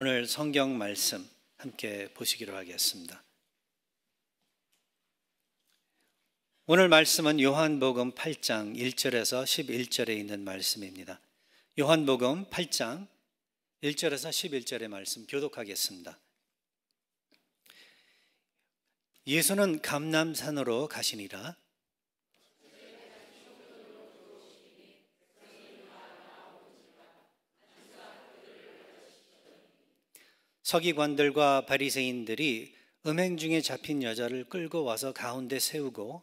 오늘 성경 말씀 함께 보시기로 하겠습니다. 오늘 말씀은 요한복음 8장 1절에서 11절에 있는 말씀입니다. 요한복음 8장 1절에서 11절의 말씀 교독하겠습니다. 예수는 감람산으로 가시니라. 서기관들과 바리새인들이 음행 중에 잡힌 여자를 끌고 와서 가운데 세우고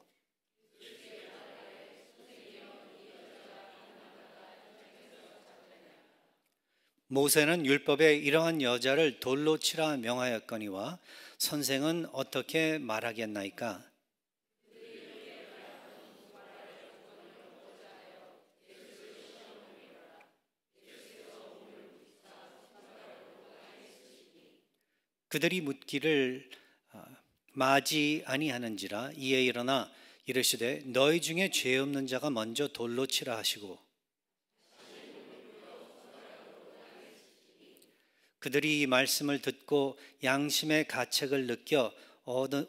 모세는 율법에 이러한 여자를 돌로 치라 명하였거니와 선생은 어떻게 말하겠나이까? 그들이 묻기를 마지 아니하는지라. 이에 일어나 이르시되 너희 중에 죄 없는 자가 먼저 돌로 치라 하시고 그들이 이 말씀을 듣고 양심의 가책을 느껴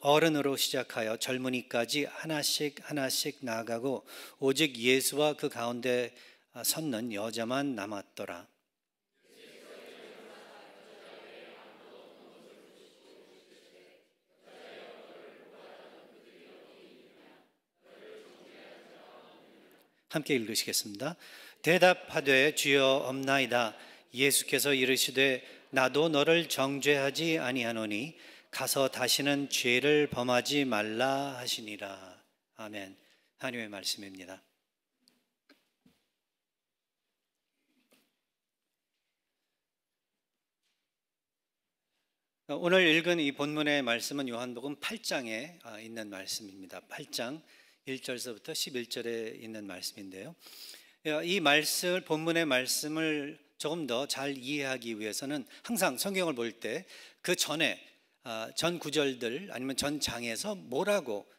어른으로 시작하여 젊은이까지 하나씩 나아가고 오직 예수와 그 가운데 섰는 여자만 남았더라. 함께 읽으시겠습니다. 대답하되 주여 없나이다. 예수께서 이르시되 나도 너를 정죄하지 아니하노니 가서 다시는 죄를 범하지 말라 하시니라. 아멘. 하나님의 말씀입니다. 오늘 읽은 이 본문의 말씀은 요한복음 8장에 있는 말씀입니다. 8장 1절서부터 11절에 있는 말씀인데요. 이 말씀, 본문의 말씀을 조금 더 잘 이해하기 위해서는 항상 성경을 볼 때 그 전에 전 구절들 아니면 전 장에서 뭐라고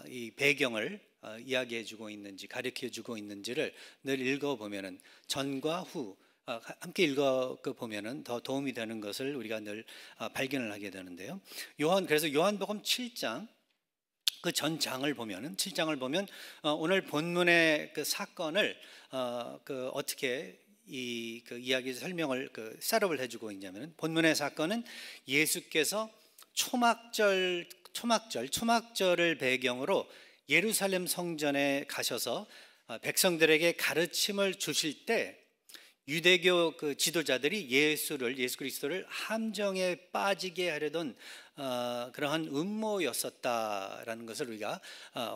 이 배경을 이야기해 주고 있는지 가르쳐 주고 있는지를 늘 읽어보면은 전과 후 함께 읽어보면은 더 도움이 되는 것을 우리가 늘 발견을 하게 되는데요. 그래서 요한복음 7장 그 전 장을 보면은 7장을 보면 오늘 본문의 그 사건을 어떻게 그 이야기 설명을 셋업을 해주고 있냐면 본문의 사건은 예수께서 초막절을 배경으로 예루살렘 성전에 가셔서 백성들에게 가르침을 주실 때 유대교 그 지도자들이 예수 그리스도를 함정에 빠지게 하려던 그러한 음모였었다라는 것을 우리가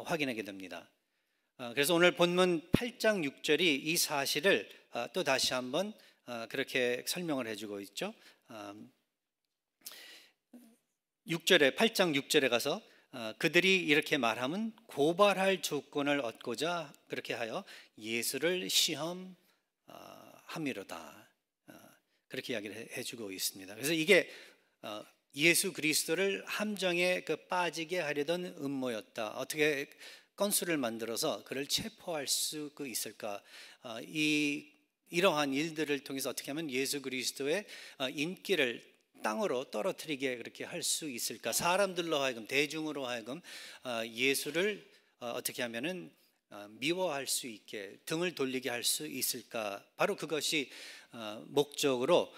확인하게 됩니다. 그래서 오늘 본문 8장 6절이 이 사실을 또 다시 한번 그렇게 설명을 해주고 있죠. 8장 6절에 가서 그들이 이렇게 말하면 고발할 조건을 얻고자 그렇게 하여 예수를 시험함이로다. 그렇게 이야기를 해주고 있습니다. 그래서 이게 예수 그리스도를 함정에 빠지게 하려던 음모였다. 어떻게 건수를 만들어서 그를 체포할 수 있을까? 이러한 일들을 통해서 어떻게 하면 예수 그리스도의 인기를 땅으로 떨어뜨리게 그렇게 할 수 있을까? 사람들로 하여금 대중으로 하여금 예수를 어떻게 하면은 미워할 수 있게 등을 돌리게 할 수 있을까? 바로 그것이 목적으로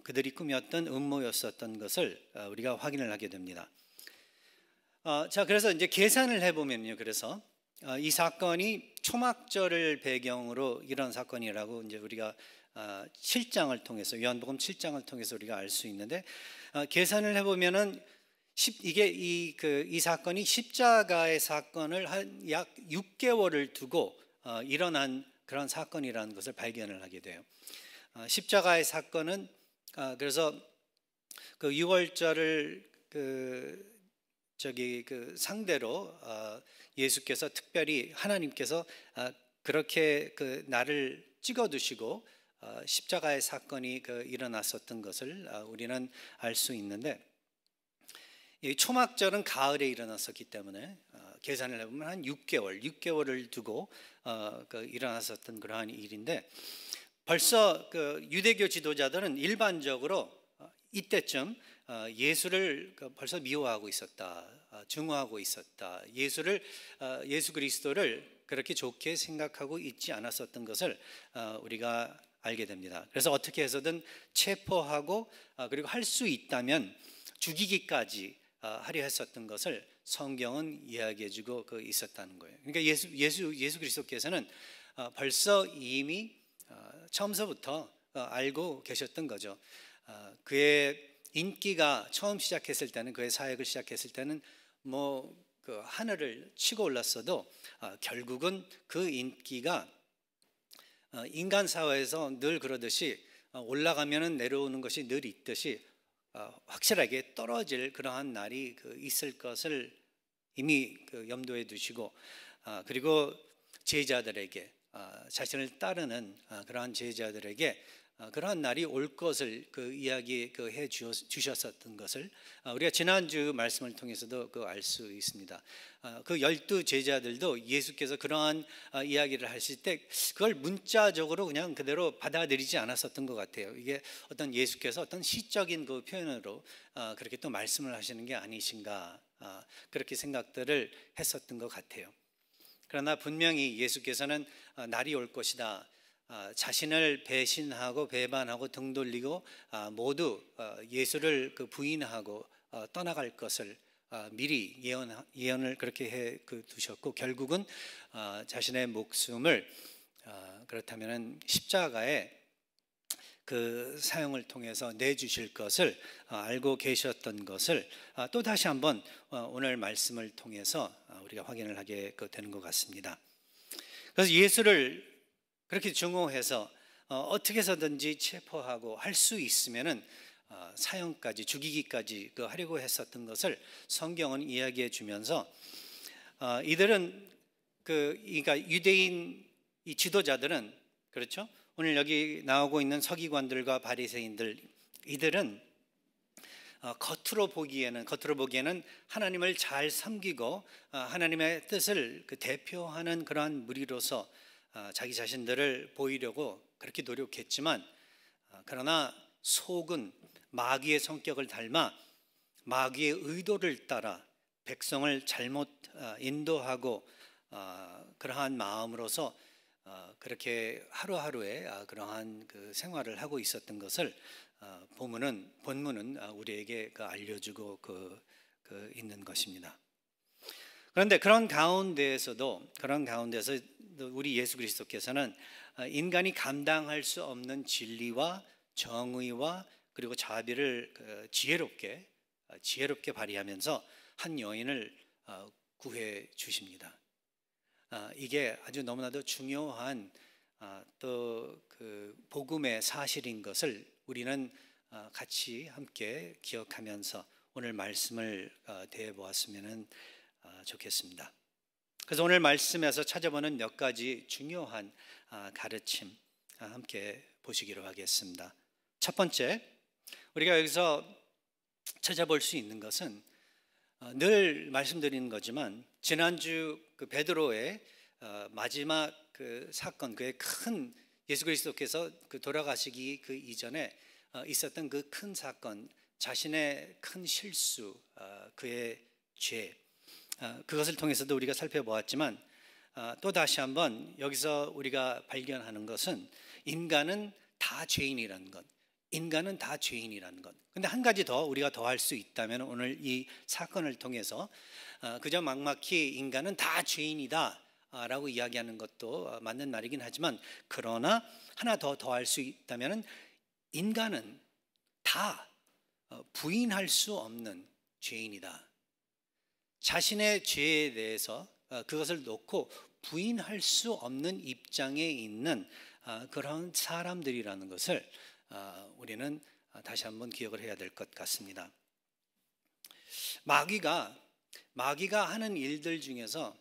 그들이 꾸몄던 음모였었던 것을 우리가 확인을 하게 됩니다. 자, 그래서 이제 계산을 해보면요. 그래서 이 사건이 초막절을 배경으로 이런 사건이라고 이제 우리가 7장을 통해서 요한복음 7장을 통해서 우리가 알 수 있는데 계산을 해보면은 이 사건이 십자가의 사건을 한 약 6개월을 두고 일어난 그런 사건이라는 것을 발견을 하게 돼요. 십자가의 사건은 그래서 그 6월절을 상대로 예수께서 특별히 하나님께서 그렇게 그 날을 찍어두시고 십자가의 사건이 일어났었던 것을 우리는 알 수 있는데 이 초막절은 가을에 일어났었기 때문에 계산을 해보면 한 6개월을 두고 일어났었던 그러한 일인데 벌써 그 유대교 지도자들은 일반적으로 이때쯤 예수를 벌써 미워하고 있었다, 증오하고 있었다. 예수 그리스도를 그렇게 좋게 생각하고 있지 않았었던 것을 우리가 알게 됩니다. 그래서 어떻게 해서든 체포하고 그리고 할 수 있다면 죽이기까지 하려 했었던 것을 성경은 이야기해주고 있었다는 거예요. 그러니까 예수 그리스도께서는 벌써 이미 처음서부터 알고 계셨던 거죠. 그의 인기가 처음 시작했을 때는, 그의 사역을 시작했을 때는 그 하늘을 치고 올랐어도 결국은 그 인기가 인간 사회에서 늘 그러듯이 올라가면은 내려오는 것이 늘 있듯이 확실하게 떨어질 그러한 날이 있을 것을 이미 염두에 두시고, 그리고 제자들에게, 자신을 따르는 그러한 제자들에게 그러한 날이 올 것을 이야기해 주셨었던 것을 우리가 지난주 말씀을 통해서도 알 수 있습니다. 그 12 제자들도 예수께서 그러한 이야기를 하실 때 그걸 문자적으로 그냥 그대로 받아들이지 않았었던 것 같아요. 이게 어떤 예수께서 어떤 시적인 그 표현으로 그렇게 또 말씀을 하시는 게 아니신가, 그렇게 생각들을 했었던 것 같아요. 그러나 분명히 예수께서는 날이 올 것이다, 자신을 배신하고 배반하고 등 돌리고 모두 예수를 부인하고 떠나갈 것을 미리 예언을 그렇게 해 두셨고, 결국은 자신의 목숨을 그렇다면 십자가에 그 사용을 통해서 내주실 것을 알고 계셨던 것을 또 다시 한번 오늘 말씀을 통해서 우리가 확인을 하게 되는 것 같습니다. 그래서 예수를 그렇게 증오해서 어떻게 해서든지 체포하고 할 수 있으면은 사형까지, 죽이기까지 하려고 했었던 것을 성경은 이야기해 주면서 이들은 그러니까 유대인 이 지도자들은, 그렇죠? 오늘 여기 나오고 있는 서기관들과 바리새인들, 이들은 겉으로 보기에는 하나님을 잘 섬기고 하나님의 뜻을 대표하는 그러한 무리로서 자기 자신들을 보이려고 그렇게 노력했지만, 그러나 속은 마귀의 성격을 닮아 마귀의 의도를 따라 백성을 잘못 인도하고 그러한 마음으로서 그렇게 하루하루의 그러한 생활을 하고 있었던 것을 본문은 우리에게 알려주고 있는 것입니다. 그런데 그런 가운데서 우리 예수 그리스도께서는 인간이 감당할 수 없는 진리와 정의와 그리고 자비를 지혜롭게 발휘하면서 한 여인을 구해 주십니다. 이게 아주 너무나도 중요한 또 복음의 사실인 것을 우리는 같이 함께 기억하면서 오늘 말씀을 대해보았으면 좋겠습니다. 그래서 오늘 말씀에서 찾아보는 몇 가지 중요한 가르침 함께 보시기로 하겠습니다. 첫 번째, 우리가 여기서 찾아볼 수 있는 것은 늘 말씀드리는 거지만 지난주 베드로의 마지막 사건, 그의 큰 예수 그리스도께서 돌아가시기 이전에 있었던 그 큰 사건, 자신의 큰 실수, 그의 죄, 그것을 통해서도 우리가 살펴보았지만 또 다시 한번 여기서 우리가 발견하는 것은 인간은 다 죄인이라는 것. 근데 한 가지 더 우리가 더 할 수 있다면, 오늘 이 사건을 통해서 그저 막막히 인간은 다 죄인이다 라고 이야기하는 것도 맞는 말이긴 하지만, 그러나 하나 더 할 수 있다면 인간은 다 부인할 수 없는 죄인이다. 자신의 죄에 대해서 그것을 놓고 부인할 수 없는 입장에 있는 그런 사람들이라는 것을 우리는 다시 한번 기억을 해야 될 것 같습니다. 마귀가 하는 일들 중에서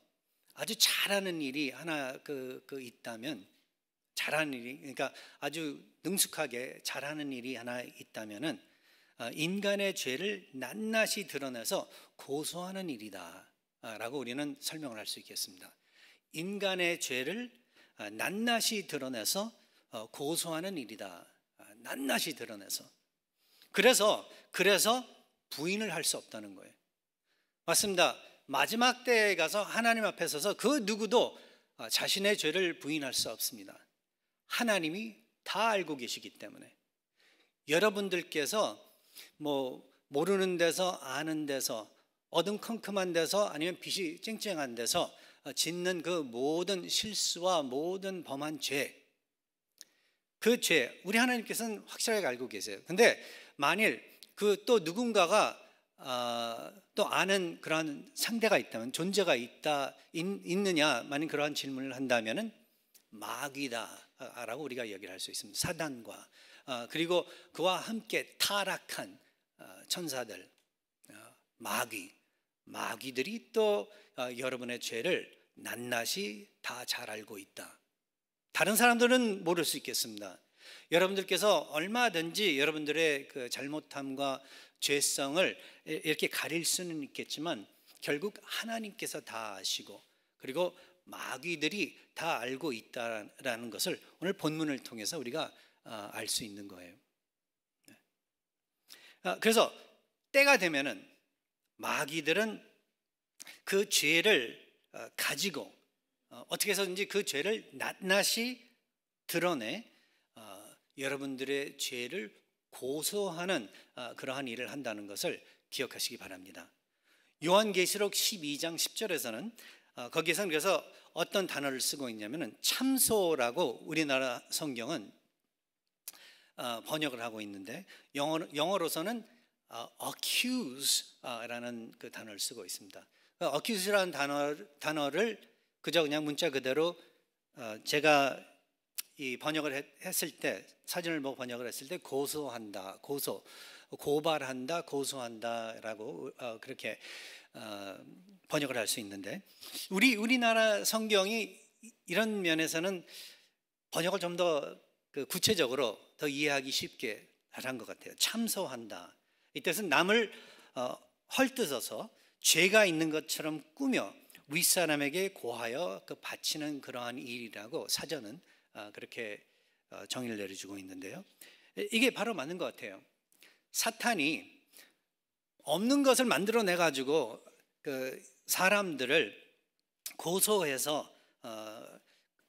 아주 잘하는 일이 하나 있다면, 그러니까 아주 능숙하게 잘하는 일이 하나 있다면은 인간의 죄를 낱낱이 드러내서 고소하는 일이다라고 우리는 설명을 할 수 있겠습니다. 인간의 죄를 낱낱이 드러내서 고소하는 일이다. 낱낱이 드러내서. 그래서 부인을 할 수 없다는 거예요. 맞습니다. 마지막 때에 가서 하나님 앞에 서서 그 누구도 자신의 죄를 부인할 수 없습니다. 하나님이 다 알고 계시기 때문에. 여러분들께서 모르는 데서 아는 데서 어둠컴컴한 데서 아니면 빛이 쨍쨍한 데서 짓는 그 모든 실수와 모든 범한 죄, 그 죄 우리 하나님께서는 확실하게 알고 계세요. 근데 만일 그 또 누군가가 또 아는 그러한 상대가 있다면, 존재가 있느냐 만약 그러한 질문을 한다면은 마귀다라고 우리가 얘기를 할 수 있습니다. 사단과 그리고 그와 함께 타락한 천사들, 마귀들이 또 여러분의 죄를 낱낱이 다 잘 알고 있다. 다른 사람들은 모를 수 있겠습니다. 여러분들께서 얼마든지 여러분들의 그 잘못함과 죄성을 이렇게 가릴 수는 있겠지만 결국 하나님께서 다 아시고 그리고 마귀들이 다 알고 있다라는 것을 오늘 본문을 통해서 우리가 알 수 있는 거예요. 그래서 때가 되면은 마귀들은 그 죄를 가지고 어떻게 해서든지 그 죄를 낱낱이 드러내 여러분들의 죄를 고소하는 그러한 일을 한다는 것을 기억하시기 바랍니다. 요한계시록 12장 10절에서는 거기에서는 그래서 어떤 단어를 쓰고 있냐면은 참소라고 우리나라 성경은 번역을 하고 있는데 영어로서는 accuse라는 그 단어를 쓰고 있습니다. accuse라는 단어를 그저 그냥 문자 그대로 제가 이 번역을 했을 때, 사전을 보고 번역을 했을 때 고소한다, 고발한다, 고소한다라고 그렇게 번역을 할 수 있는데 우리나라 성경이 이런 면에서는 번역을 좀 더 구체적으로 더 이해하기 쉽게 한 것 같아요. 참소한다. 이 뜻은 남을 헐뜯어서 죄가 있는 것처럼 꾸며 윗사람에게 고하여 바치는 그러한 일이라고 사전은 그렇게 정의를 내려주고 있는데요. 이게 바로 맞는 것 같아요. 사탄이 없는 것을 만들어내 가지고 그 사람들을 고소해서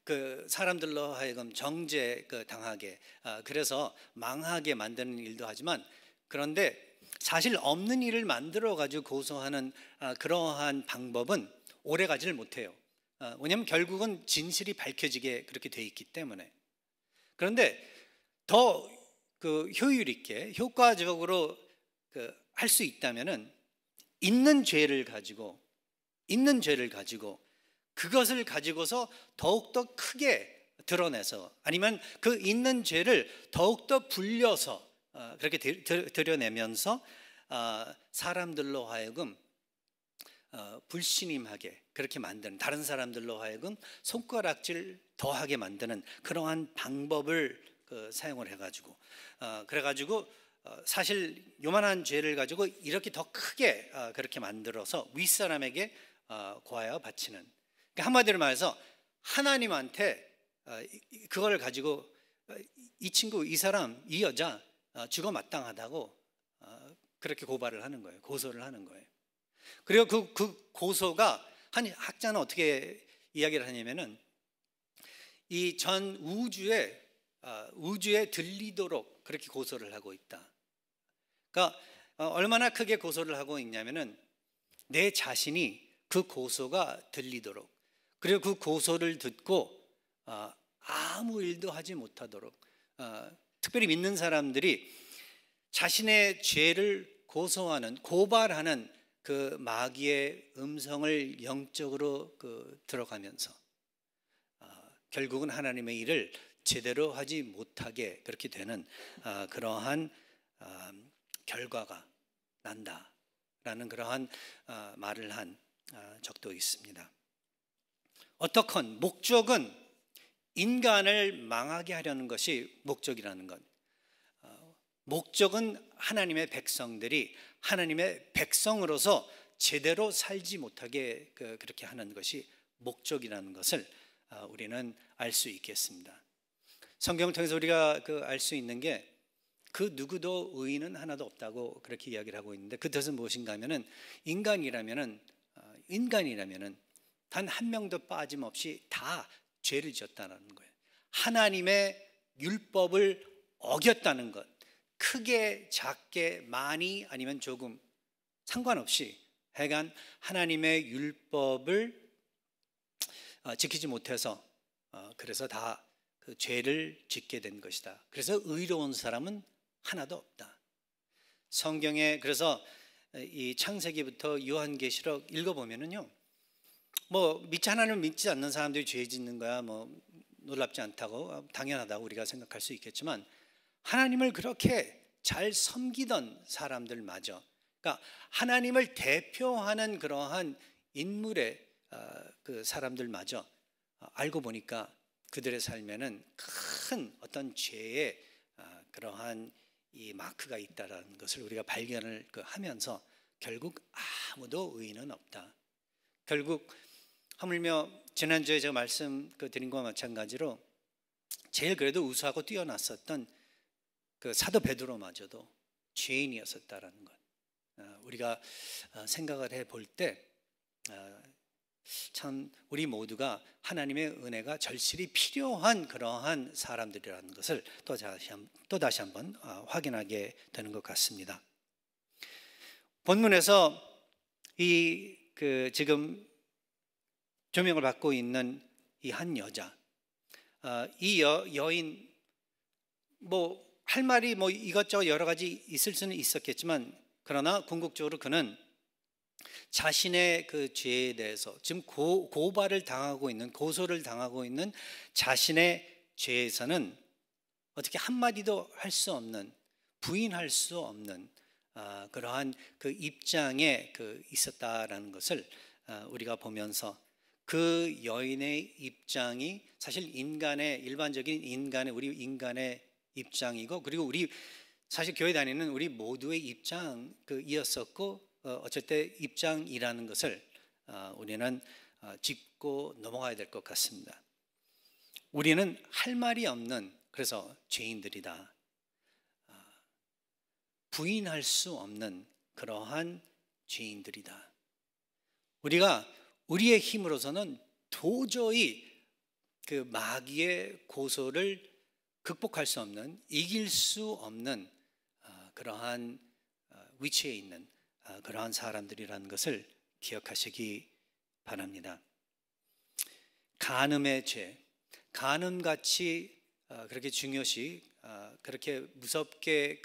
그 사람들로 하여금 정죄 당하게, 그래서 망하게 만드는 일도 하지만, 그런데 사실 없는 일을 만들어 가지고 고소하는 그러한 방법은 오래 가지를 못해요. 왜냐하면 결국은 진실이 밝혀지게 그렇게 돼 있기 때문에. 그런데 더 효율 있게 효과적으로 할 수 있다면은 있는 죄를 가지고 그것을 가지고서 더욱더 크게 드러내서, 아니면 그 있는 죄를 더욱더 불려서 그렇게 드러내면서 사람들로 하여금 불신임하게 그렇게 만드는, 다른 사람들로 하여금 손가락질 더하게 만드는 그러한 방법을 사용을 해가지고 그래가지고 사실 요만한 죄를 가지고 이렇게 더 크게 그렇게 만들어서 윗사람에게 고하여 바치는, 그러니까 한마디로 말해서 하나님한테 그걸 가지고 이 친구, 이 사람, 이 여자 죽어 마땅하다고 그렇게 고발을 하는 거예요. 고소를 하는 거예요. 그리고 그 고소가, 한 학자는 어떻게 이야기를 하냐면은 이 전 우주에 들리도록 그렇게 고소를 하고 있다. 그러니까 얼마나 크게 고소를 하고 있냐면은 내 자신이 그 고소가 들리도록, 그리고 그 고소를 듣고 아무 일도 하지 못하도록, 특별히 믿는 사람들이 자신의 죄를 고발하는 그 마귀의 음성을 영적으로 들어가면서 결국은 하나님의 일을 제대로 하지 못하게 그렇게 되는 그러한 결과가 난다라는 그러한 말을 한 적도 있습니다. 어떻건 목적은 인간을 망하게 하려는 것이 목적이라는 것. 목적은 하나님의 백성들이 하나님의 백성으로서 제대로 살지 못하게 그렇게 하는 것이 목적이라는 것을 우리는 알 수 있겠습니다. 성경을 통해서 우리가 알 수 있는 게 그 누구도 의인은 하나도 없다고 그렇게 이야기를 하고 있는데 그 뜻은 무엇인가 하면은 인간이라면은 단 한 명도 빠짐없이 다 죄를 지었다는 거예요. 하나님의 율법을 어겼다는 것, 크게 작게 많이 아니면 조금 상관없이 하여간 하나님의 율법을 지키지 못해서 그래서 다 그 죄를 짓게 된 것이다. 그래서 의로운 사람은 하나도 없다. 성경에 그래서 이 창세기부터 요한계시록 읽어보면은요, 뭐 하나님을 믿지 않는 사람들이 죄 짓는 거야 뭐 놀랍지 않다고 당연하다고 우리가 생각할 수 있겠지만 하나님을 그렇게 잘 섬기던 사람들마저, 그러니까 하나님을 대표하는 그러한 인물의 그 사람들마저 알고 보니까 그들의 삶에는 큰 어떤 죄의 그러한 이 마크가 있다라는 것을 우리가 발견을 하면서 결국 아무도 의인은 없다. 결국 하물며 지난주에 제가 말씀 드린 것과 마찬가지로 제일 그래도 우수하고 뛰어났었던 그 사도 베드로마저도 죄인이었었다라는 것, 우리가 생각을 해볼 때 참 우리 모두가 하나님의 은혜가 절실히 필요한 그러한 사람들이라는 것을 또 다시 한번 확인하게 되는 것 같습니다. 본문에서 이 지금 조명을 받고 있는 이 한 여자, 이 여인 뭐 할 말이 뭐 이것저것 여러 가지 있을 수는 있었겠지만 그러나 궁극적으로 그는 자신의 그 죄에 대해서 지금 고발을 당하고 있는, 고소를 당하고 있는 자신의 죄에서는 어떻게 한마디도 할 수 없는, 부인할 수 없는 그러한 그 입장에 있었다라는 것을 우리가 보면서 그 여인의 입장이 사실 일반적인 우리 인간의 입장이고, 그리고 우리 사실 교회 다니는 우리 모두의 입장이었었고, 어쨌든 입장이라는 것을 우리는 짚고 넘어가야 될 것 같습니다. 우리는 할 말이 없는, 그래서 죄인들이다, 부인할 수 없는 그러한 죄인들이다. 우리가 우리의 힘으로서는 도저히 그 마귀의 고소를 극복할 수 없는, 이길 수 없는 그러한 위치에 있는 그러한 사람들이라는 것을 기억하시기 바랍니다. 간음의 죄, 간음같이 그렇게 중요시 그렇게 무섭게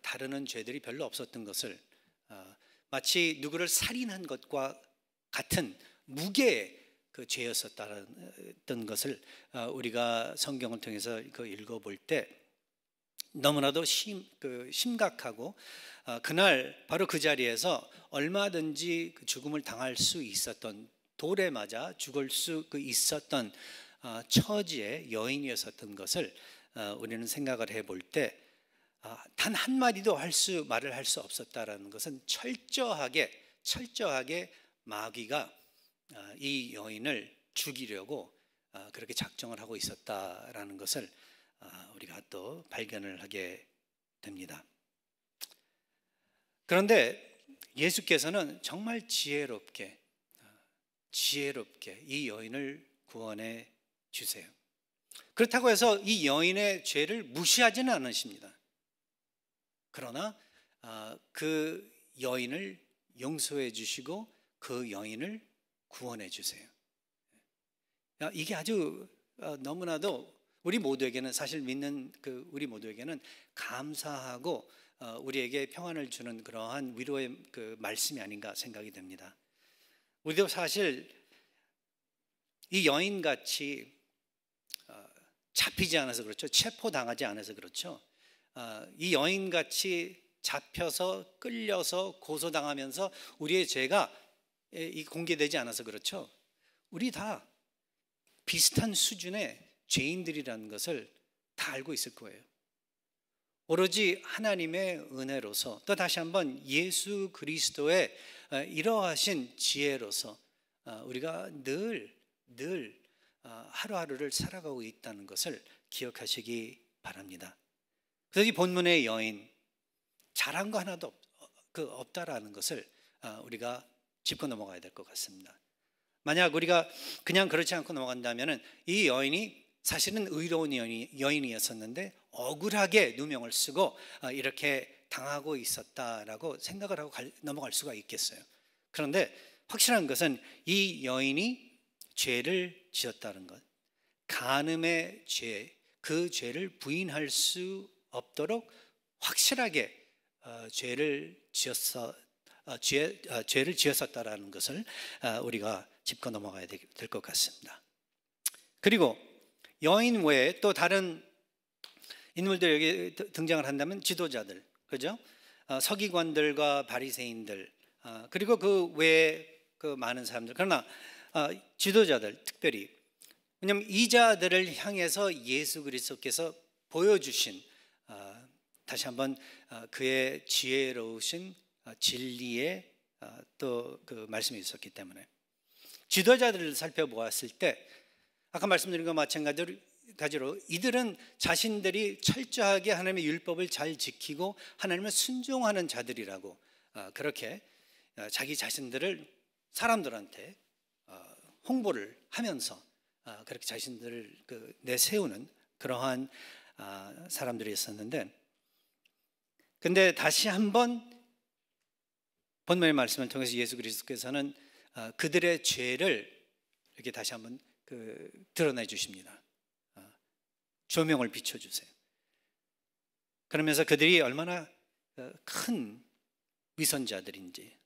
다루는 죄들이 별로 없었던 것을 마치 누구를 살인한 것과 같은 무게의 그 죄였었다는 것을 우리가 성경을 통해서 읽어볼 때 너무나도 심각하고 그날 바로 그 자리에서 얼마든지 죽음을 당할 수 있었던, 돌에 맞아 죽을 수 있었던 처지의 여인이었었던 것을 우리는 생각을 해볼 때 단 한마디도 말을 할 수 없었다라는 것은 철저하게 마귀가 이 여인을 죽이려고 그렇게 작정을 하고 있었다라는 것을 우리가 또 발견을 하게 됩니다. 그런데 예수께서는 정말 지혜롭게 이 여인을 구원해 주세요. 그렇다고 해서 이 여인의 죄를 무시하지는 않으십니다. 그러나 그 여인을 용서해 주시고 그 여인을 구원해 주세요. 이게 아주 너무나도 우리 모두에게는, 사실 믿는 우리 모두에게는 감사하고 우리에게 평안을 주는 그러한 위로의 말씀이 아닌가 생각이 됩니다. 우리도 사실 이 여인같이 잡히지 않아서 그렇죠. 체포당하지 않아서 그렇죠. 이 여인같이 잡혀서 끌려서 고소당하면서 우리의 죄가 공개되지 않아서 그렇죠. 우리 다 비슷한 수준의 죄인들이라는 것을 다 알고 있을 거예요. 오로지 하나님의 은혜로서, 또 다시 한번 예수 그리스도의 이러하신 지혜로서 우리가 늘 하루하루를 살아가고 있다는 것을 기억하시기 바랍니다. 그래서 이 본문의 여인 잘한 거 하나도 없다라는 것을 우리가 짚고 넘어가야 될 것 같습니다. 만약 우리가 그냥 그렇지 않고 넘어간다면 이 여인이 사실은 의로운 여인이었었는데 억울하게 누명을 쓰고 이렇게 당하고 있었다라고 생각을 하고 넘어갈 수가 있겠어요. 그런데 확실한 것은 이 여인이 죄를 지었다는 것, 간음의 죄, 그 죄를 부인할 수 없도록 확실하게 죄를 지었었다라는 것을 우리가 짚고 넘어가야 될 것 같습니다. 그리고 여인 외에 또 다른 인물들 여기 등장을 한다면 지도자들, 그죠? 서기관들과 바리새인들, 그리고 그 외에 그 많은 사람들. 그러나 지도자들 특별히, 왜냐하면 이 자들을 향해서 예수 그리스도께서 보여주신 다시 한번 그의 지혜로우신 진리의 또 그 말씀이 있었기 때문에 지도자들을 살펴보았을 때 아까 말씀드린 것과 마찬가지로 이들은 자신들이 철저하게 하나님의 율법을 잘 지키고 하나님을 순종하는 자들이라고 그렇게 자기 자신들을 사람들한테 홍보를 하면서 그렇게 자신들을 내세우는 그러한 사람들이 있었는데, 근데 다시 한번 본문의 말씀을 통해서 예수 그리스도께서는 그들의 죄를 이렇게 다시 한번 드러내 주십니다. 조명을 비춰주세요. 그러면서 그들이 얼마나 큰 위선자들인지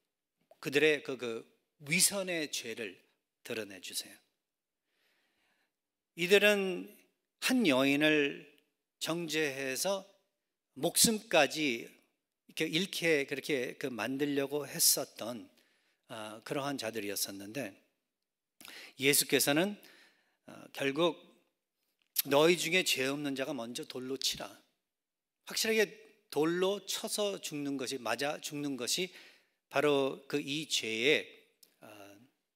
그들의 그 위선의 죄를 드러내 주세요. 이들은 한 여인을 정죄해서 목숨까지 이렇게 잃게 그렇게 만들려고 했었던 그러한 자들이었었는데, 예수께서는 결국 너희 중에 죄 없는 자가 먼저 돌로 치라, 확실하게 돌로 쳐서 죽는 것이, 맞아 죽는 것이 바로 이 죄의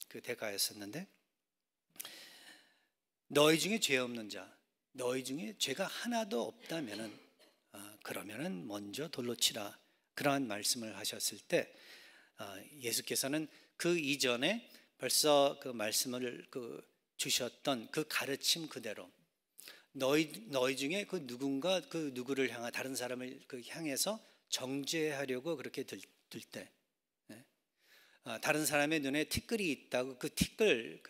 그 대가였었는데, 너희 중에 죄 없는 자, 너희 중에 죄가 하나도 없다면은 그러면은 먼저 돌로 치라, 그러한 말씀을 하셨을 때 예수께서는 그 이전에 벌써 그 말씀을 주셨던 그 가르침 그대로 너희 중에 그 누군가 그 누구를 향한 다른 사람을 향해서 정죄하려고 그렇게 들 때, 다른 사람의 눈에 티끌이 있다고 그 티끌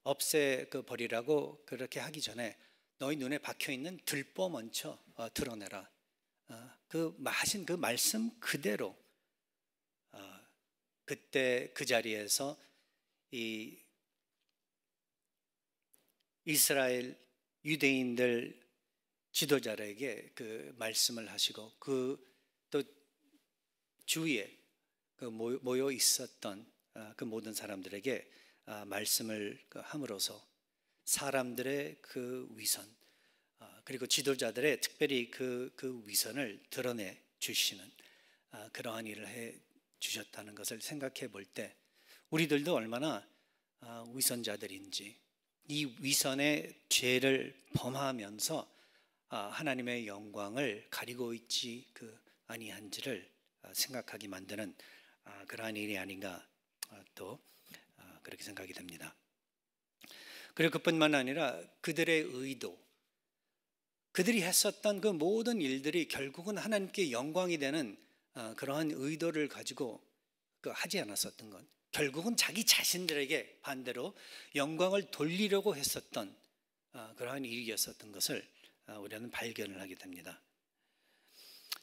없애 버리라고 그렇게 하기 전에 너희 눈에 박혀 있는 들보 먼저 드러내라. 하신 그 말씀 그대로 그때 그 자리에서 이 이스라엘 유대인들 지도자에게 그 말씀을 하시고 또 주위에 모여 있었던 그 모든 사람들에게 말씀을 함으로써 사람들의 그 위선, 그리고 지도자들의 특별히 그 위선을 드러내 주시는 그러한 일을 해 주셨다는 것을 생각해 볼 때 우리들도 얼마나 위선자들인지, 이 위선의 죄를 범하면서 하나님의 영광을 가리고 있지 아니한지를 생각하게 만드는 그러한 일이 아닌가 또 그렇게 생각이 됩니다. 그리고 그뿐만 아니라 그들의 의도, 그들이 했었던 그 모든 일들이 결국은 하나님께 영광이 되는 그러한 의도를 가지고 하지 않았었던 것, 결국은 자기 자신들에게 반대로 영광을 돌리려고 했었던 그러한 일이었었던 것을 우리는 발견을 하게 됩니다.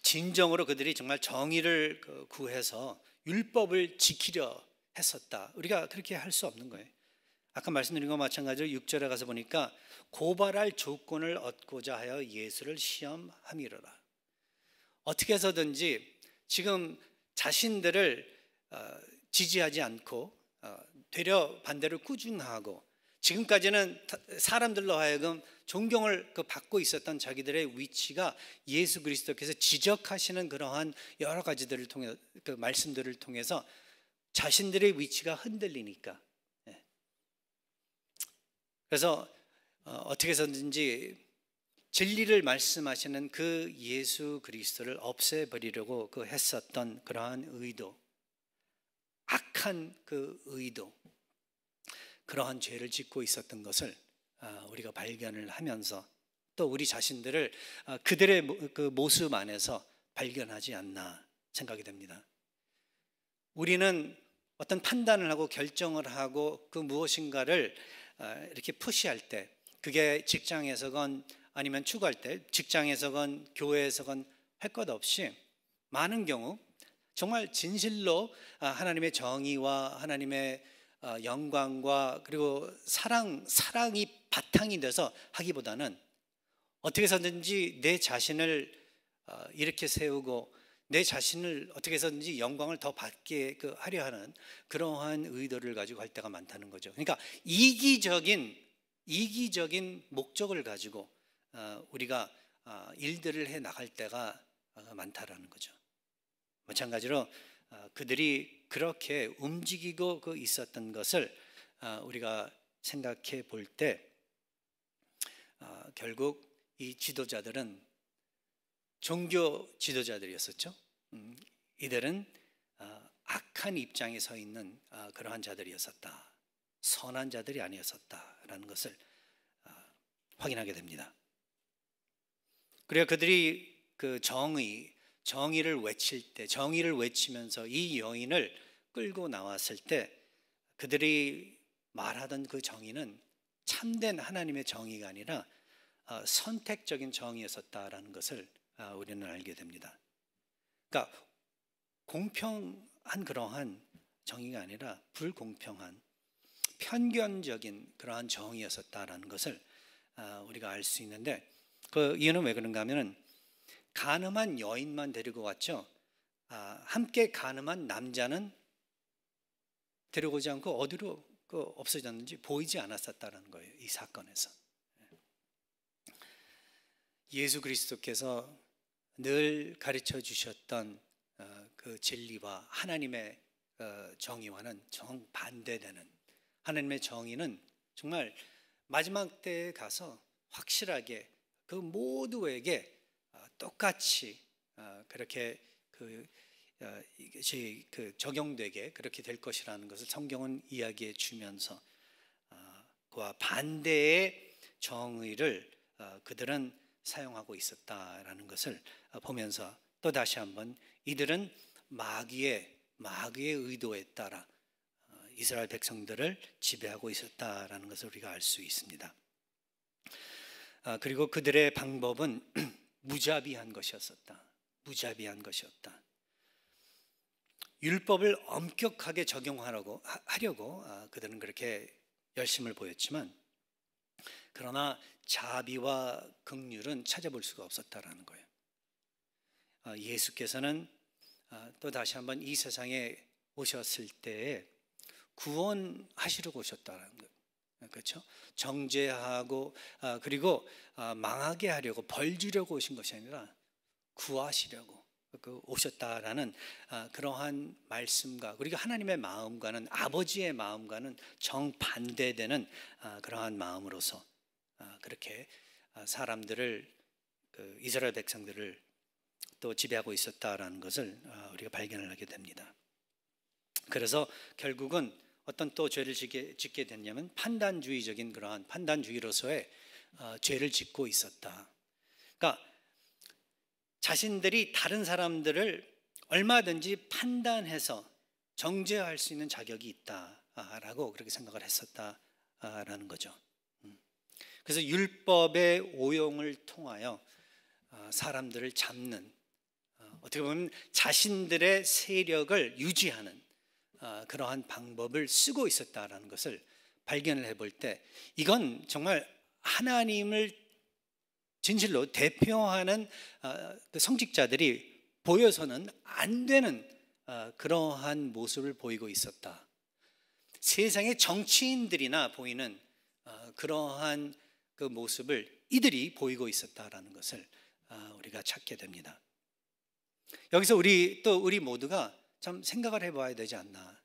진정으로 그들이 정말 정의를 구해서 율법을 지키려 했었다, 우리가 그렇게 할 수 없는 거예요. 아까 말씀드린 것과 마찬가지로 6절에 가서 보니까 고발할 조건을 얻고자 하여 예수를 시험함이로라. 어떻게 해서든지 지금 자신들을 지지하지 않고 되려 반대로 꾸중하고, 지금까지는 사람들로 하여금 존경을 받고 있었던 자기들의 위치가 예수 그리스도께서 지적하시는 그러한 여러 가지들을 통해 그 말씀들을 통해서 자신들의 위치가 흔들리니까, 그래서 어떻게 해서든지 진리를 말씀하시는 그 예수 그리스도를 없애버리려고 그 했었던 그러한 의도, 악한 그 의도, 그러한 죄를 짓고 있었던 것을 우리가 발견을 하면서 또 우리 자신들을 그들의 그 모습 안에서 발견하지 않나 생각이 됩니다. 우리는 어떤 판단을 하고 결정을 하고 그 무엇인가를 이렇게 푸시할 때, 그게 직장에서건 아니면 추구할 때, 직장에서건 교회에서건 할 것 없이 많은 경우 정말 진실로 하나님의 정의와 하나님의 영광과 그리고 사랑이 바탕이 돼서 하기보다는 어떻게 해서든지 내 자신을 이렇게 세우고 내 자신을 어떻게 해서든지 영광을 더 받게 하려 하는 그러한 의도를 가지고 할 때가 많다는 거죠. 그러니까 이기적인 목적을 가지고 우리가 일들을 해 나갈 때가 많다라는 거죠. 마찬가지로 그들이 그렇게 움직이고 있었던 것을 우리가 생각해 볼 때 결국 이 지도자들은 종교 지도자들이었었죠. 이들은 악한 입장에 서 있는 그러한 자들이었었다. 선한 자들이 아니었었다라는 것을 확인하게 됩니다. 그래야 그들이 그 정의를 외칠 때, 정의를 외치면서 이 여인을 끌고 나왔을 때 그들이 말하던 그 정의는 참된 하나님의 정의가 아니라 선택적인 정의였었다라는 것을 우리는 알게 됩니다. 그러니까 공평한 그러한 정의가 아니라 불공평한 편견적인 그러한 정의였었다라는 것을 우리가 알 수 있는데, 그 이유는 왜 그런가 하면은 간음한 여인만 데리고 왔죠. 함께 간음한 남자는 데려오지 않고 어디로 없어졌는지 보이지 않았었다는 거예요. 이 사건에서 예수 그리스도께서 늘 가르쳐 주셨던 그 진리와 하나님의 정의와는 정반대되는, 하나님의 정의는 정말 마지막 때에 가서 확실하게 그 모두에게 똑같이 그렇게 이것이 적용되게 그렇게 될 것이라는 것을 성경은 이야기해 주면서 그와 반대의 정의를 그들은 사용하고 있었다라는 것을 보면서 또 다시 한번 이들은 마귀의 의도에 따라 이스라엘 백성들을 지배하고 있었다라는 것을 우리가 알 수 있습니다. 그리고 그들의 방법은 무자비한 것이었었다. 무자비한 것이었다. 율법을 엄격하게 적용하려고 그들은 그렇게 열심을 보였지만, 그러나 자비와 긍휼은 찾아볼 수가 없었다라는 거예요. 예수께서는 또 다시 한번 이 세상에 오셨을 때에 구원하시려고 오셨다라는 거예요. 그렇죠? 정죄하고 그리고 망하게 하려고, 벌 주려고 오신 것이 아니라 구하시려고 오셨다라는 그러한 말씀과, 그리고 하나님의 마음과는, 아버지의 마음과는 정반대되는 그러한 마음으로서 그렇게 사람들을, 이스라엘 백성들을 또 지배하고 있었다라는 것을 우리가 발견을 하게 됩니다. 그래서 결국은 어떤 또 죄를 짓게 됐냐면 판단주의적인 그러한 판단주의로서의 죄를 짓고 있었다. 그러니까 자신들이 다른 사람들을 얼마든지 판단해서 정죄할 수 있는 자격이 있다라고 그렇게 생각을 했었다라는 거죠. 그래서 율법의 오용을 통하여 사람들을 잡는, 어떻게 보면 자신들의 세력을 유지하는 그러한 방법을 쓰고 있었다라는 것을 발견을 해볼 때, 이건 정말 하나님을 진실로 대표하는 성직자들이 보여서는 안 되는 그러한 모습을 보이고 있었다. 세상의 정치인들이나 보이는 그러한 그 모습을 이들이 보이고 있었다라는 것을 우리가 찾게 됩니다. 여기서 우리 모두가 참 생각을 해봐야 되지 않나.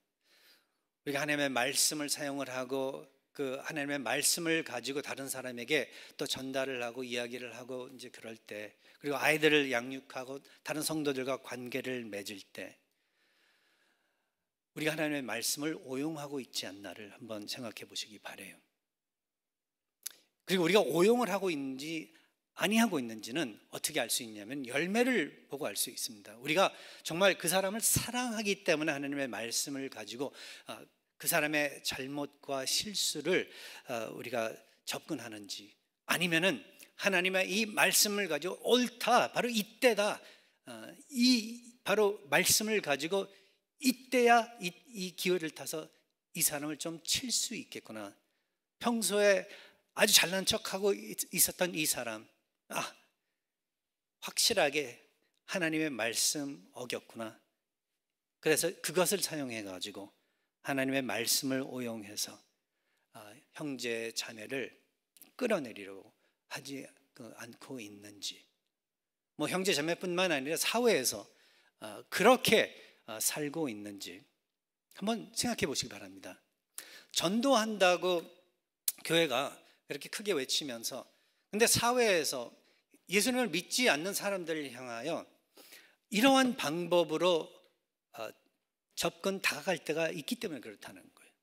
우리가 하나님의 말씀을 사용을 하고 그 하나님의 말씀을 가지고 다른 사람에게 또 전달을 하고 이야기를 하고 이제 그럴 때, 그리고 아이들을 양육하고 다른 성도들과 관계를 맺을 때 우리가 하나님의 말씀을 오용하고 있지 않나를 한번 생각해 보시기 바라요. 그리고 우리가 오용을 하고 있는지 아니하고 있는지는 어떻게 알 수 있냐면 열매를 보고 알 수 있습니다. 우리가 정말 그 사람을 사랑하기 때문에 하나님의 말씀을 가지고 그 사람의 잘못과 실수를 우리가 접근하는지, 아니면은 하나님의 이 말씀을 가지고 옳다, 바로 이때다, 이 바로 말씀을 가지고 이때야 이 기회를 타서 이 사람을 좀 칠 수 있겠구나, 평소에 아주 잘난 척하고 있었던 이 사람, 확실하게 하나님의 말씀 어겼구나, 그래서 그것을 사용해 가지고 하나님의 말씀을 오용해서 형제 자매를 끌어내리려고 하지 않고 있는지, 뭐 형제 자매뿐만 아니라 사회에서 그렇게 살고 있는지 한번 생각해 보시기 바랍니다. 전도한다고 교회가 그렇게 크게 외치면서, 근데 사회에서 예수님을 믿지 않는 사람들을 향하여 이러한 방법으로 접근 다가갈 때가 있기 때문에 그렇다는 거예요.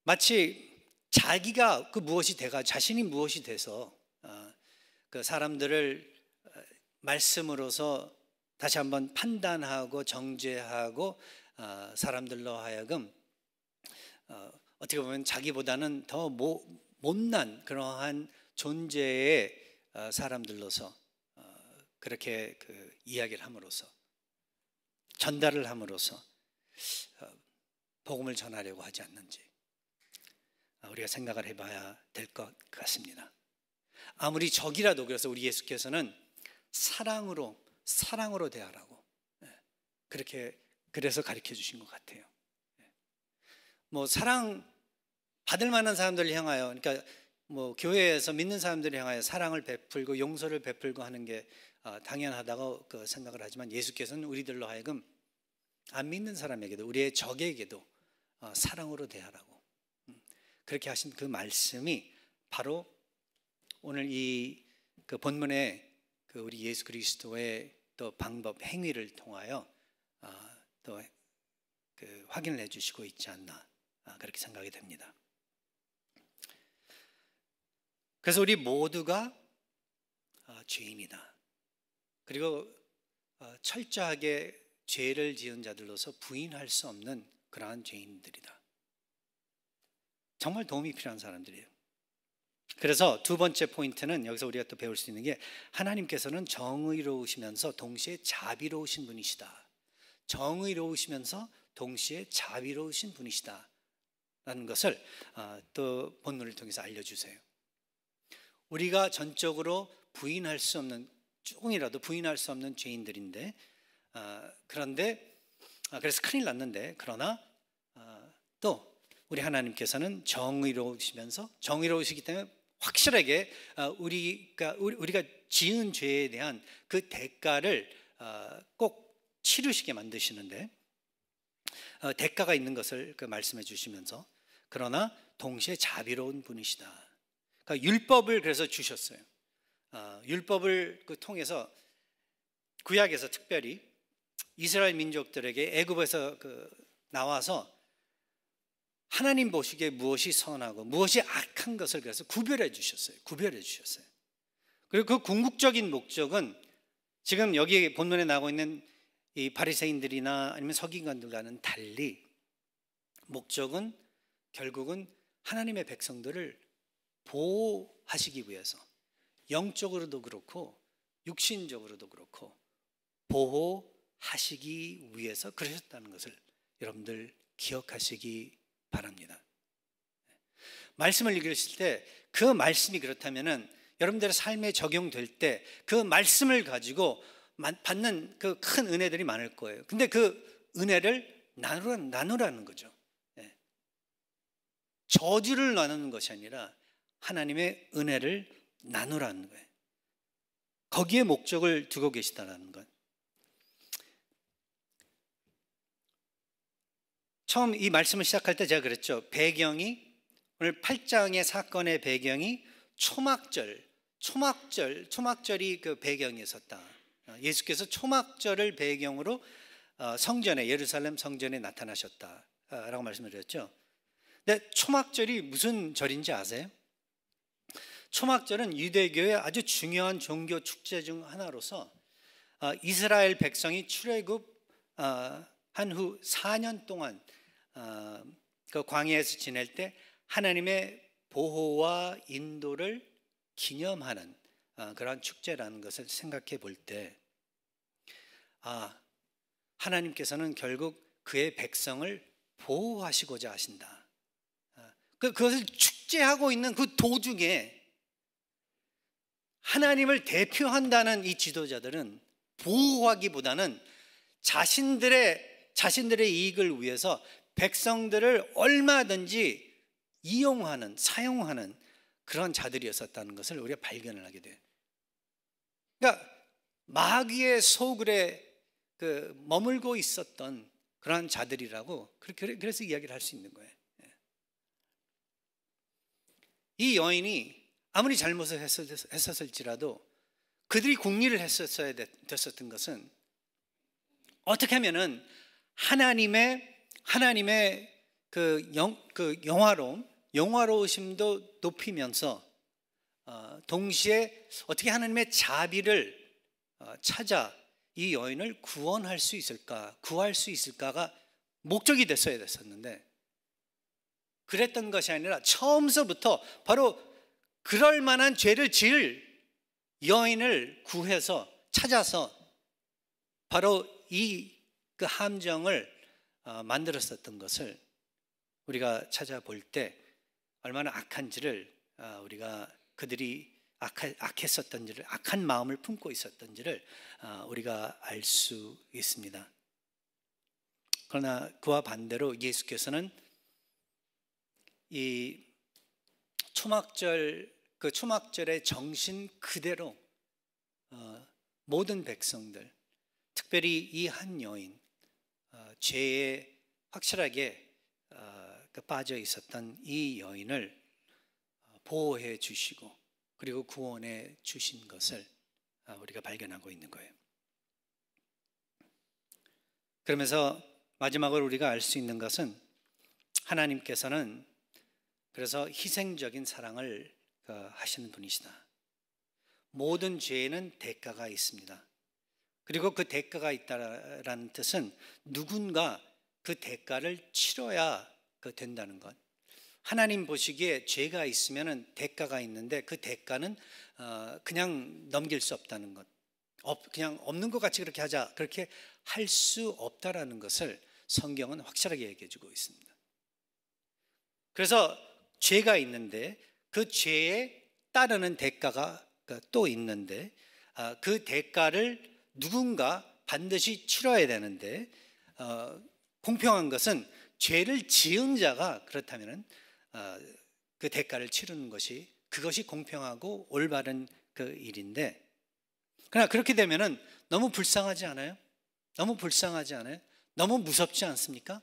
마치 자기가 그 무엇이 돼가, 자신이 무엇이 돼서 그 사람들을 말씀으로서 다시 한번 판단하고 정죄하고 사람들로 하여금 어떻게 보면 자기보다는 더 못난 그러한 존재의 사람들로서 그렇게 그 이야기를 함으로써, 전달을 함으로써 복음을 전하려고 하지 않는지 우리가 생각을 해봐야 될 것 같습니다. 아무리 적이라도, 그래서 우리 예수께서는 사랑으로 대하라고 그래서 가르쳐 주신 것 같아요. 뭐 사랑 받을 만한 사람들을 향하여, 그러니까 뭐 교회에서 믿는 사람들을 향하여 사랑을 베풀고 용서를 베풀고 하는 게 당연하다고 생각을 하지만, 예수께서는 우리들로 하여금 안 믿는 사람에게도, 우리의 적에게도 사랑으로 대하라고 그렇게 하신 그 말씀이 바로 오늘 이 그 본문의 그 우리 예수 그리스도의 또 방법, 행위를 통하여 또 그 확인을 해주시고 있지 않나, 그렇게 생각이 됩니다. 그래서 우리 모두가 죄인이다. 그리고 철저하게 죄를 지은 자들로서 부인할 수 없는 그러한 죄인들이다. 정말 도움이 필요한 사람들이에요. 그래서 두 번째 포인트는 여기서 우리가 또 배울 수 있는 게, 하나님께서는 정의로우시면서 동시에 자비로우신 분이시다. 정의로우시면서 동시에 자비로우신 분이시다 라는 것을 또 본문을 통해서 알려주세요. 우리가 전적으로 부인할 수 없는, 조금이라도 부인할 수 없는 죄인들인데, 그런데 그래서 큰일 났는데, 그러나 또 우리 하나님께서는 정의로우시면서, 정의로우시기 때문에 확실하게 우리가 지은 죄에 대한 그 대가를 꼭 치르시게 만드시는데, 대가가 있는 것을 말씀해 주시면서, 그러나 동시에 자비로운 분이시다. 그러니까 율법을 그래서 주셨어요. 율법을 통해서 구약에서 특별히 이스라엘 민족들에게 애굽에서 나와서 하나님 보시기에 무엇이 선하고 무엇이 악한 것을 그래서 구별해 주셨어요. 그리고 그 궁극적인 목적은 지금 여기 본문에 나오고 있는 이 바리새인들이나 아니면 서기관들과는 달리, 목적은 결국은 하나님의 백성들을 보호하시기 위해서, 영적으로도 그렇고 육신적으로도 그렇고 보호하시기 위해서 그러셨다는 것을 여러분들 기억하시기 바랍니다. 말씀을 읽으실 때 그 말씀이 그렇다면은 여러분들의 삶에 적용될 때 그 말씀을 가지고 받는 그 큰 은혜들이 많을 거예요. 근데 그 은혜를 나누라는 거죠. 저주를 나누는 것이 아니라 하나님의 은혜를 나누라는 거예요. 거기에 목적을 두고 계시다는 것. 처음 이 말씀을 시작할 때 제가 그랬죠. 배경이 오늘 8장의 사건의 배경이 초막절이 그 배경이었었다. 예수께서 초막절을 배경으로 성전에 예루살렘 성전에 나타나셨다라고 말씀을 드렸죠. 근데 초막절이 무슨 절인지 아세요? 초막절은 유대교의 아주 중요한 종교 축제 중 하나로서 이스라엘 백성이 출애굽 한 후 4년 동안 그 광야에서 지낼 때 하나님의 보호와 인도를 기념하는 그러한 축제라는 것을 생각해 볼 때 하나님께서는 결국 그의 백성을 보호하시고자 하신다. 그것을 축제하고 있는 그 도중에 하나님을 대표한다는 이 지도자들은 보호하기보다는 자신들의 이익을 위해서 백성들을 얼마든지 이용하는, 사용하는 그런 자들이었었다는 것을 우리가 발견을 하게 돼요. 그러니까 마귀의 소굴에 머물고 있었던 그러한 자들이라고 그래서 이야기를 할 수 있는 거예요. 이 여인이 아무리 잘못을 했었을지라도 그들이 공리를 했었어야 됐었던 것은 어떻게 하면은 하나님의 그 영화로우심도 높이면서 동시에 어떻게 하나님의 자비를 찾아 이 여인을 구할 수 있을까가 목적이 됐어야 됐었는데 그랬던 것이 아니라 처음서부터 바로 그럴 만한 죄를 지을 여인을 구해서 찾아서 바로 그 함정을 만들었었던 것을 우리가 찾아볼 때 얼마나 악한지를 우리가 그들이 악했었던지를 악한 마음을 품고 있었던지를 우리가 알 수 있습니다. 그러나 그와 반대로 예수께서는 이 초막절의 정신 그대로 모든 백성들, 특별히 이 한 여인, 죄에 확실하게 빠져 있었던 이 여인을 보호해 주시고 그리고 구원해 주신 것을 우리가 발견하고 있는 거예요. 그러면서 마지막으로 우리가 알 수 있는 것은 하나님께서는 그래서 희생적인 사랑을 하시는 분이시다. 모든 죄에는 대가가 있습니다. 그리고 그 대가가 있다라는 뜻은 누군가 그 대가를 치러야 된다는 것. 하나님 보시기에 죄가 있으면 대가가 있는데 그 대가는 그냥 넘길 수 없다는 것. 그냥 없는 것 같이 그렇게 하자, 그렇게 할 수 없다라는 것을 성경은 확실하게 얘기해 주고 있습니다. 그래서 죄가 있는데 그 죄에 따르는 대가가 또 있는데 그 대가를 누군가 반드시 치러야 되는데 공평한 것은 죄를 지은 자가 그렇다면 그 대가를 치르는 그것이 공평하고 올바른 그 일인데, 그러나 그렇게 되면은 너무 불쌍하지 않아요? 너무 불쌍하지 않아요? 너무 무섭지 않습니까?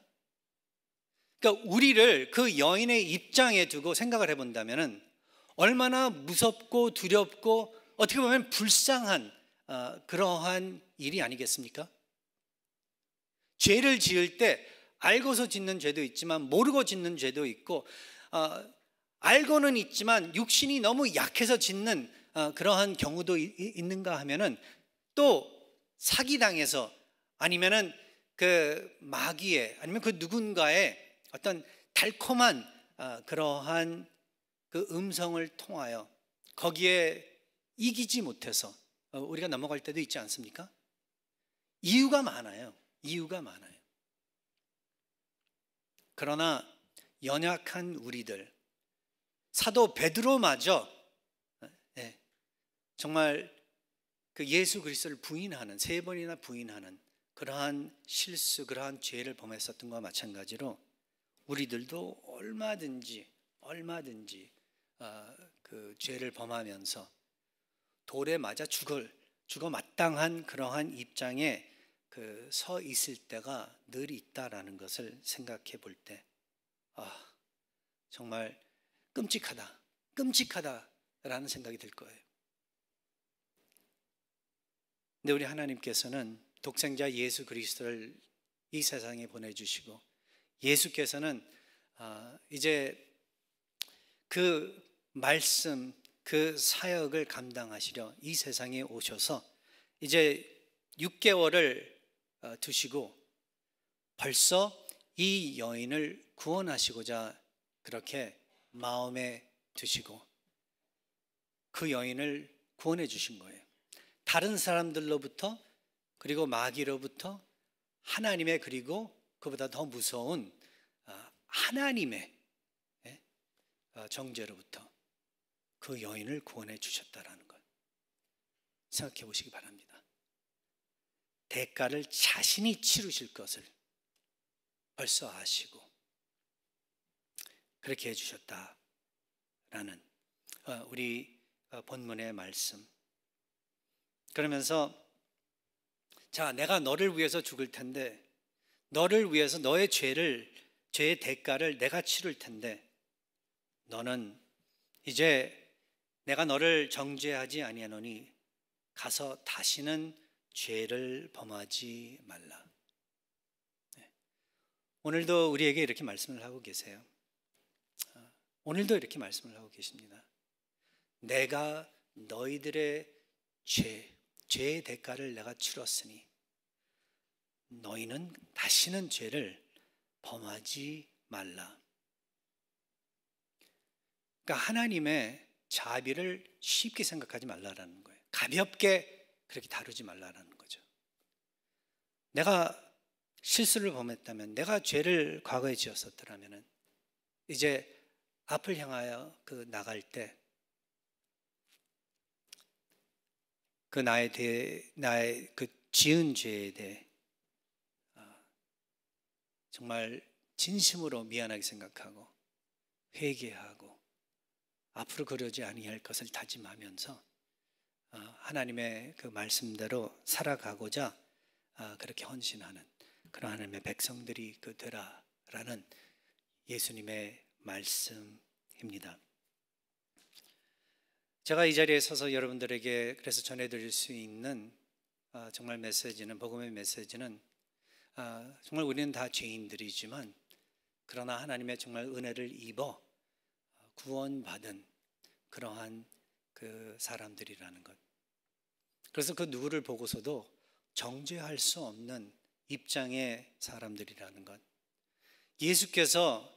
그러니까 우리를 그 여인의 입장에 두고 생각을 해본다면은 얼마나 무섭고 두렵고 어떻게 보면 불쌍한 그러한 일이 아니겠습니까? 죄를 지을 때 알고서 짓는 죄도 있지만 모르고 짓는 죄도 있고 알고는 있지만 육신이 너무 약해서 짓는 그러한 경우도 있는가 하면은 또 사기당해서 아니면은 그 마귀의 아니면 그 누군가의 어떤 달콤한 그러한 그 음성을 통하여 거기에 이기지 못해서 우리가 넘어갈 때도 있지 않습니까? 이유가 많아요. 그러나 연약한 우리들, 사도 베드로마저 정말 그 예수 그리스도를 부인하는, 3번이나 부인하는 그러한 실수, 그러한 죄를 범했었던 것과 마찬가지로 우리들도 얼마든지 그 죄를 범하면서 돌에 맞아 죽어 마땅한 그러한 입장에 서 있을 때가 늘 있다라는 것을 생각해 볼 때, 정말 끔찍하다라는 생각이 들 거예요. 근데 우리 하나님께서는 독생자 예수 그리스도를 이 세상에 보내주시고, 예수께서는 이제 그 말씀, 그 사역을 감당하시려 이 세상에 오셔서 이제 6개월을 두시고 벌써 이 여인을 구원하시고자 그렇게 마음에 두시고 그 여인을 구원해 주신 거예요. 다른 사람들로부터, 그리고 마귀로부터, 하나님의, 그리고 그보다 더 무서운 하나님의 정죄로부터 그 여인을 구원해 주셨다라는 것 생각해 보시기 바랍니다. 대가를 자신이 치르실 것을 벌써 아시고 그렇게 해주셨다라는 우리 본문의 말씀. 그러면서 자, 내가 너를 위해서 죽을 텐데, 너를 위해서 너의 죄의 대가를 내가 치를 텐데, 너는 이제 내가 너를 정죄하지 아니하노니 가서 다시는 죄를 범하지 말라. 오늘도 우리에게 이렇게 말씀을 하고 계세요. 오늘도 이렇게 말씀을 하고 계십니다. 내가 너희들의 죄의 대가를 내가 치렀으니 너희는 다시는 죄를 범하지 말라. 그러니까 하나님의 자비를 쉽게 생각하지 말라라는 거예요. 가볍게 그렇게 다루지 말라라는 거죠. 내가 실수를 범했다면, 내가 죄를 과거에 지었었더라면 이제 앞을 향하여 나갈 때 나의 지은 죄에 대해 정말 진심으로 미안하게 생각하고 회개하고 앞으로 그러지 아니할 것을 다짐하면서 하나님의 그 말씀대로 살아가고자 그렇게 헌신하는 그런 하나님의 백성들이 되라라는 예수님의 말씀입니다. 제가 이 자리에 서서 여러분들에게 그래서 전해드릴 수 있는 정말 메시지는, 복음의 메시지는, 정말 우리는 다 죄인들이지만 그러나 하나님의 정말 은혜를 입어 구원받은 그러한 그 사람들이라는 것. 그래서 그 누구를 보고서도 정죄할 수 없는 입장의 사람들이라는 것. 예수께서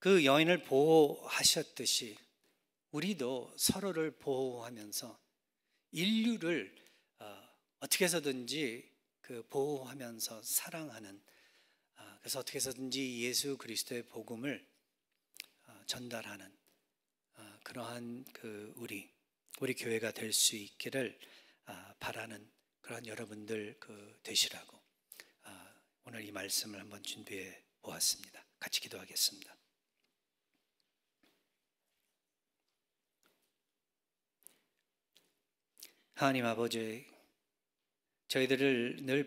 그 여인을 보호하셨듯이 우리도 서로를 보호하면서 인류를 어떻게 해서든지 보호하면서 사랑하는, 그래서 어떻게 해서든지 예수 그리스도의 복음을 전달하는 그러한 우리 교회가 될 수 있기를 바라는 그런 여러분들 되시라고 오늘 이 말씀을 한번 준비해 보았습니다. 같이 기도하겠습니다. 하나님 아버지, 저희들을 늘